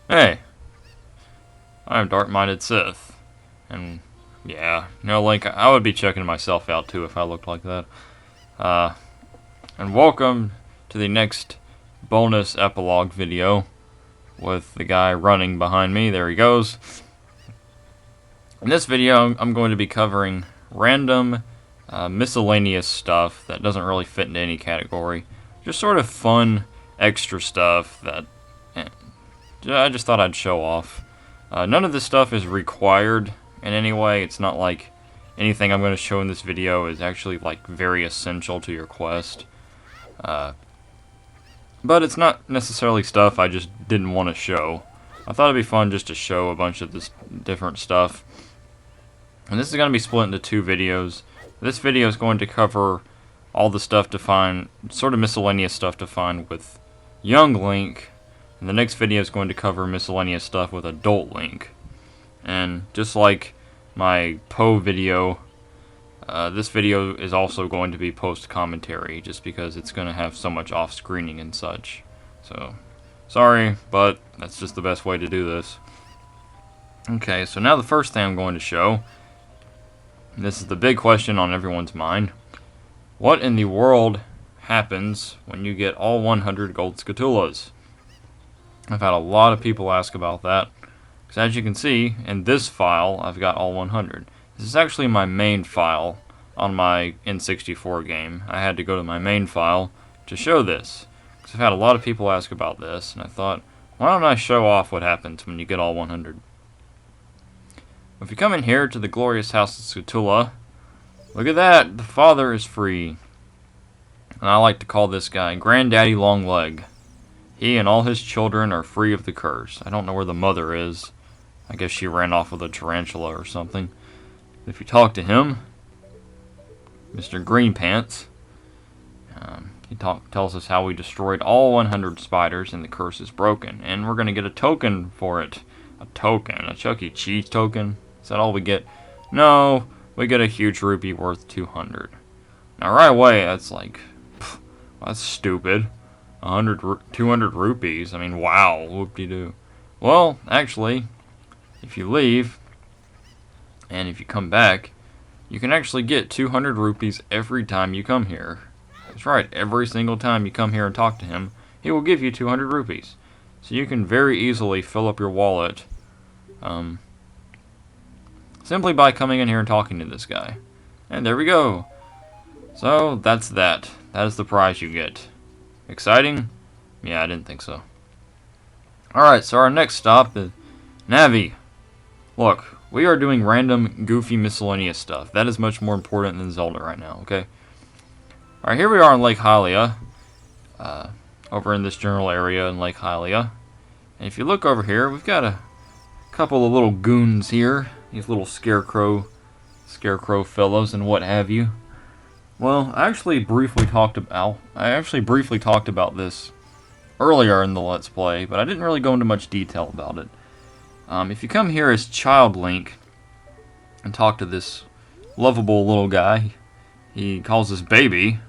Hey, I'm Dark-Minded Sith. And, yeah, Link, I would be checking myself out too if I looked like that. And welcome to the next bonus epilogue video with the guy running behind me. There he goes. In this video, I'm going to be covering random miscellaneous stuff that doesn't really fit into any category. Just sort of fun, extra stuff that I just thought I'd show off. None of this stuff is required in any way. It's not like anything I'm going to show in this video is actually like very essential to your quest. But it's not necessarily stuff I just didn't want to show. I thought it'd be fun just to show a bunch of this different stuff. And this is going to be split into two videos. This video is going to cover all the stuff to find, sort of miscellaneous stuff to find with young Link. And the next video is going to cover miscellaneous stuff with adult Link. And just like my Poe video, this video is also going to be post-commentary, just because it's going to have so much off-screening and such. So, sorry, but that's just the best way to do this. Okay, so now the first thing I'm going to show, this is the big question on everyone's mind. What in the world happens when you get all 100 gold skulltulas? I've had a lot of people ask about that, because as you can see, in this file, I've got all 100. This is actually my main file on my N64 game. I had to go to my main file to show this, because I've had a lot of people ask about this, and I thought, why don't I show off what happens when you get all 100? If you come in here to the glorious house of Skulltula, look at that, the father is free. And I like to call this guy Granddaddy Longleg. He and all his children are free of the curse. I don't know where the mother is. I guess she ran off with a tarantula or something. If you talk to him, Mr. Greenpants, he tells us how we destroyed all 100 spiders and the curse is broken. And we're going to get a token for it. A token? A Chuck E. Cheese token? Is that all we get? No, we get a huge rupee worth 200. Now right away, that's like, that's stupid. 200 rupees. I mean, wow, whoop-de-doo. Well, actually, if you leave, and if you come back, you can actually get 200 rupees every time you come here. That's right, every single time you come here and talk to him, he will give you 200 rupees. So you can very easily fill up your wallet simply by coming in here and talking to this guy. And there we go. So, that's that. That is the prize you get. Exciting? Yeah, I didn't think so. Alright, so our next stop is Navi. Look, we are doing random, goofy, miscellaneous stuff. That is much more important than Zelda right now, okay? Alright, here we are in Lake Hylia. Over in this general area in Lake Hylia. And if you look over here, we've got a couple of little goons here. These little scarecrow fellows and what have you. Well, I actually briefly talked about this earlier in the Let's Play, but I didn't really go into much detail about it. If you come here as Child Link and talk to this lovable little guy, he calls us Baby.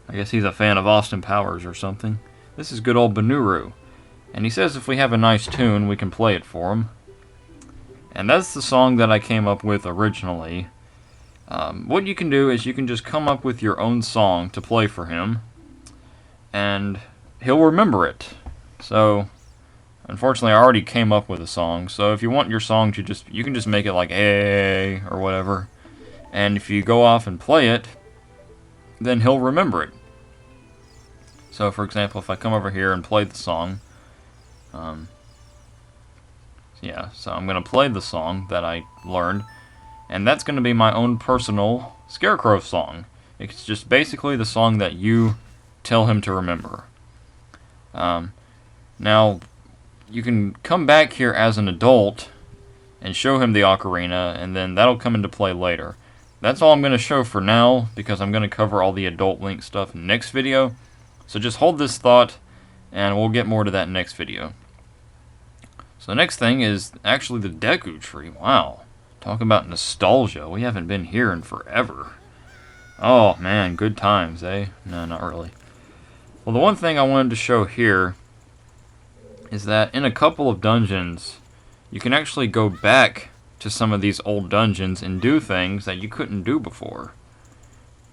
I guess he's a fan of Austin Powers or something. This is good old Benuru. And he says if we have a nice tune, we can play it for him. And that's the song that I came up with originally. What you can do is you can just come up with your own song to play for him, and he'll remember it. So, unfortunately, I already came up with a song. So if you want your song to you can just make it like "Hey" or whatever. And if you go off and play it, then he'll remember it. So, for example, if I come over here and play the song, yeah, so I'm going to play the song that I learned, and that's going to be my own personal Scarecrow song. It's just basically the song that you tell him to remember. Now, you can come back here as an adult and show him the Ocarina, and then that'll come into play later. That's all I'm going to show for now, because I'm going to cover all the adult Link stuff next video. So just hold this thought, and we'll get more to that next video. So the next thing is actually the Deku tree. Wow. Talk about nostalgia. We haven't been here in forever. Oh, man. Good times, eh? No, not really. Well, the one thing I wanted to show here is that in a couple of dungeons, you can actually go back to some of these old dungeons and do things that you couldn't do before.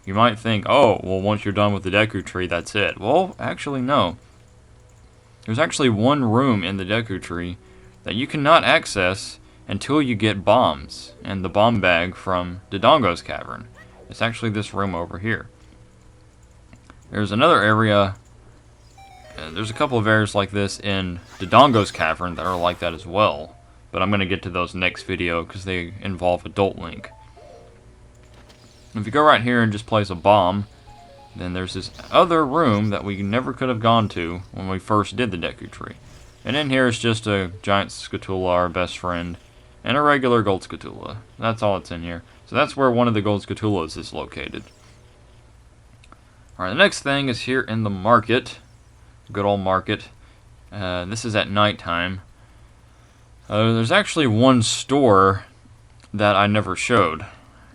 You might think, oh, well, once you're done with the Deku tree, that's it. Well, actually, no. There's actually one room in the Deku tree that you cannot access until you get bombs and the bomb bag from Dodongo's cavern. It's actually this room over here. There's another area, there's a couple of areas like this in Dodongo's cavern that are like that as well. But I'm going to get to those next video because they involve Adult Link. If you go right here and just place a bomb, then there's this other room that we never could have gone to when we first did the Deku tree. And in here is just a giant Skulltula, our best friend, and a regular gold Skulltula. That's all that's in here. So that's where one of the gold Skulltulas is located. Alright, the next thing is here in the market. Good old market. This is at nighttime. There's actually one store that I never showed.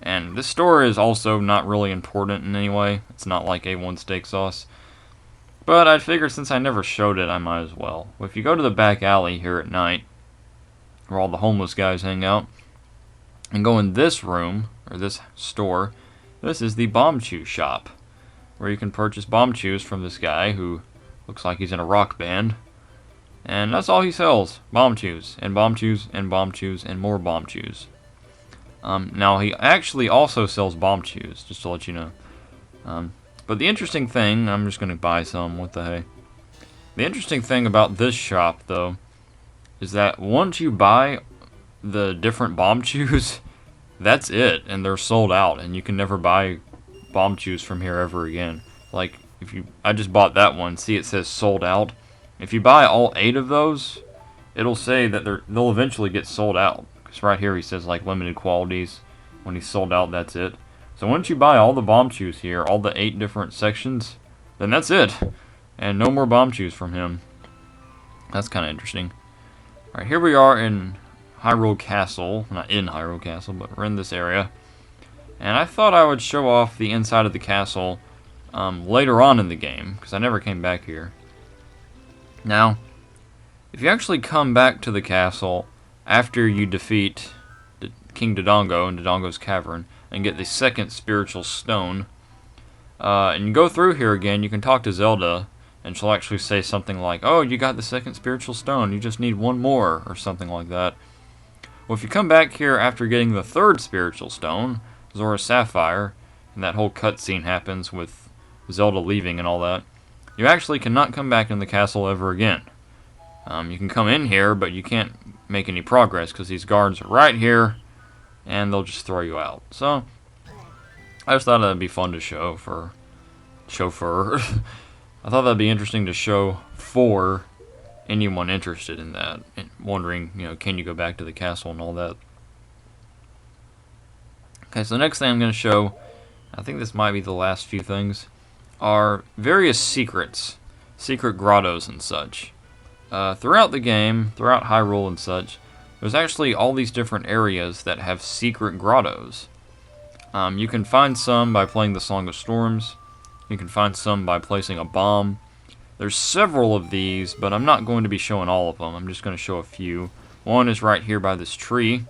And this store is also not really important in any way. It's not like A1 steak sauce. But I figured since I never showed it, I might as well. If you go to the back alley here at night, where all the homeless guys hang out, and go in this room, or this store, this is the Bombchu Shop, where you can purchase Bombchus from this guy who looks like he's in a rock band. And that's all he sells. Bombchus, and Bombchus, and Bombchus, and more Bombchus. Now, he actually also sells Bombchus, just to let you know. But the interesting thing, I'm just going to buy some, what the hey. The interesting thing about this shop, though, is that once you buy the different Bombchus, that's it, and they're sold out, and you can never buy Bombchus from here ever again. Like, I just bought that one, see it says sold out. If you buy all 8 of those, it'll say that they'll eventually get sold out. Because right here he says like limited quantities. When he's sold out, that's it. So once you buy all the Bombchus here, all the 8 different sections, then that's it. And no more Bombchus from him. That's kind of interesting. Alright, here we are in Hyrule Castle. Not in Hyrule Castle, but we're in this area. And I thought I would show off the inside of the castle later on in the game, because I never came back here. Now, if you actually come back to the castle after you defeat King Dodongo in Dodongo's cavern and get the second spiritual stone, and you go through here again, you can talk to Zelda, and she'll actually say something like, oh, you got the second spiritual stone, you just need one more, or something like that. Well, if you come back here after getting the third spiritual stone, Zora's Sapphire, and that whole cutscene happens with Zelda leaving and all that, you actually cannot come back in the castle ever again. You can come in here, but you can't make any progress because these guards are right here, and they'll just throw you out. So, I just thought that'd be fun to show for chauffeur. I thought that'd be interesting to show for anyone interested in that, and wondering, can you go back to the castle and all that. Okay, so the next thing I'm going to show, I think this might be the last few things, are various secrets, secret grottos and such. Throughout the game, throughout Hyrule and such, there's actually all these different areas that have secret grottos. You can find some by playing the Song of Storms. You can find some by placing a bomb. There's several of these, but I'm not going to be showing all of them. I'm just going to show a few. One is right here by this tree.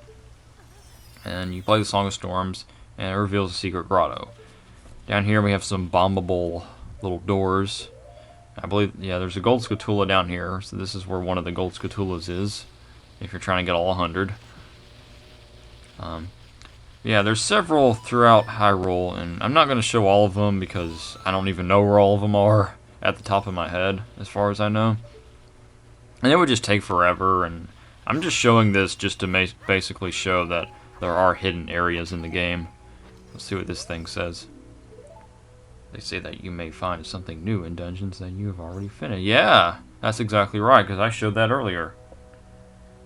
And you play the Song of Storms, and it reveals a secret grotto. Down here we have some bombable little doors. I believe, yeah, there's a gold Skulltula down here, so this is where one of the gold Skulltulas is, if you're trying to get all 100. Yeah, there's several throughout Hyrule, and I'm not going to show all of them because I don't even know where all of them are at the top of my head, as far as I know. And it would just take forever, and I'm just showing this just to basically show that there are hidden areas in the game. Let's see what this thing says. They say that you may find something new in dungeons that you have already finished. Yeah, that's exactly right, because I showed that earlier.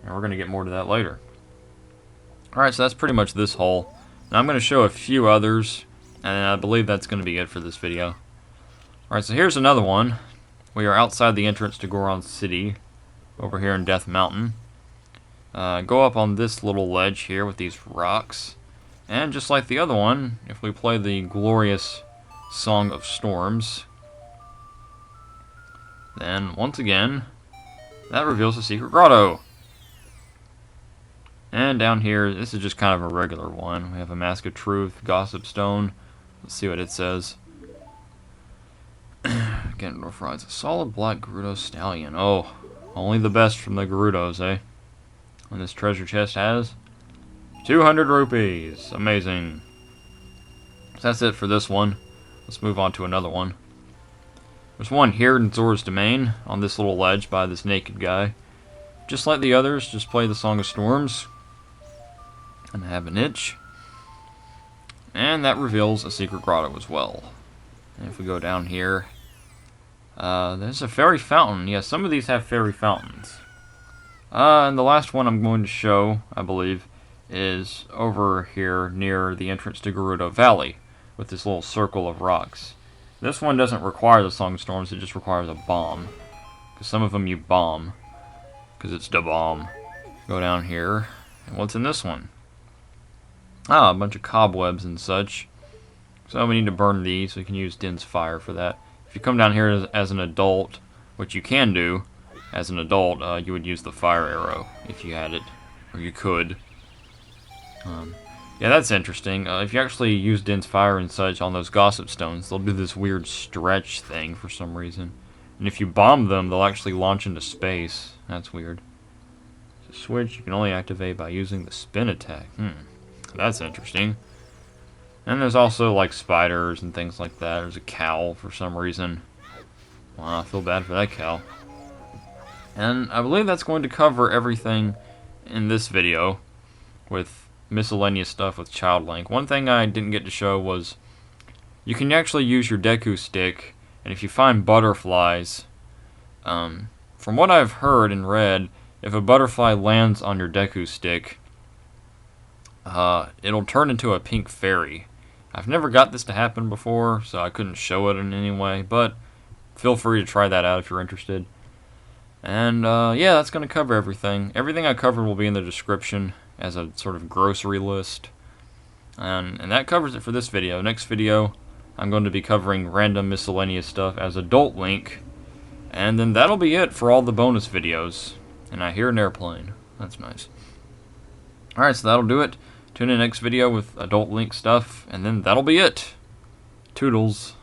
And we're going to get more to that later. Alright, so that's pretty much this hole. Now I'm going to show a few others, and I believe that's going to be it for this video. Alright, so here's another one. We are outside the entrance to Goron City, over here in Death Mountain. Go up on this little ledge here with these rocks. And just like the other one, if we play the glorious Song of Storms, then once again, That reveals a secret grotto. And down here, this is just kind of a regular one. We have a Mask of Truth, Gossip Stone. Let's see what it says. Again, provides a solid black Gerudo stallion. Oh, only the best from the Gerudos, eh? And this treasure chest has 200 rupees. Amazing. So that's it for this one. Let's move on to another one. There's one here in Zora's domain, on this little ledge by this naked guy. Just like the others, just play the Song of Storms. And I have an itch. And that reveals a secret grotto as well. And if we go down here, there's a fairy fountain. Yeah, some of these have fairy fountains. And the last one I'm going to show, I believe, is over here near the entrance to Gerudo Valley, with this little circle of rocks. This one doesn't require the Song of Storms, it just requires a bomb. Because some of them you bomb, because it's the bomb. Go down here, and what's in this one? Ah, a bunch of cobwebs and such. So we need to burn these, so we can use Din's Fire for that. If you come down here as an adult, which you can do as an adult, you would use the fire arrow if you had it, or you could. Yeah, that's interesting. If you actually use Din's Fire and such on those Gossip Stones, they'll do this weird stretch thing for some reason. And if you bomb them, they'll actually launch into space. That's weird. It's a switch you can only activate by using the spin attack. That's interesting. And there's also like spiders and things like that. There's a cow for some reason. Wow, I feel bad for that cow. And I believe that's going to cover everything in this video with miscellaneous stuff with Child Link. One thing I didn't get to show was you can actually use your Deku stick, and if you find butterflies, from what I've heard and read, if a butterfly lands on your Deku stick, it'll turn into a pink fairy. I've never got this to happen before, so I couldn't show it in any way, but feel free to try that out if you're interested. And yeah, that's going to cover everything. Everything I covered will be in the description as a sort of grocery list. And that covers it for this video. Next video, I'm going to be covering random miscellaneous stuff as Adult Link. And then that'll be it for all the bonus videos. And I hear an airplane. That's nice. Alright, so that'll do it. Tune in next video with Adult Link stuff, and then that'll be it. Toodles.